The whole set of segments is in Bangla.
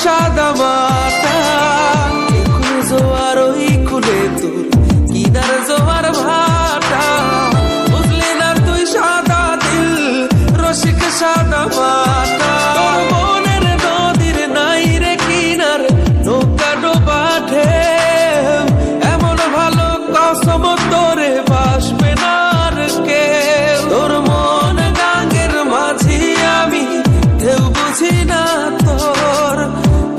সাদা মাটা, একুল জোয়ার ওই কুলে তোর কিনার জোয়ার ভাটা, বুঝলি না তুই সাদা দিল রসিক সাদা মাটা। তোর মনের নদীর নাই রে কিনার নৌকা ডোবা ঢেউ, এমন ভালো কসম তোরে বাসবে না আর কেউ। তোর মন গাঙ্গের মাঝি আমি ঢেউ বুঝি না তোর,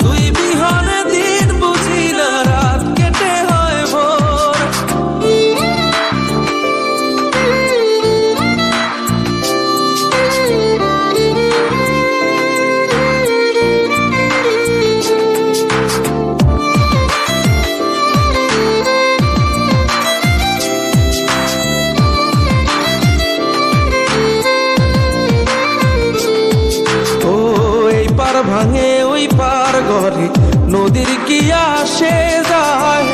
তুই বিহনে দিন বুঝি না রাত কেটে হয় ভোর। ভাঙে ওই পার ঘরে নদীর কি আসে যায়,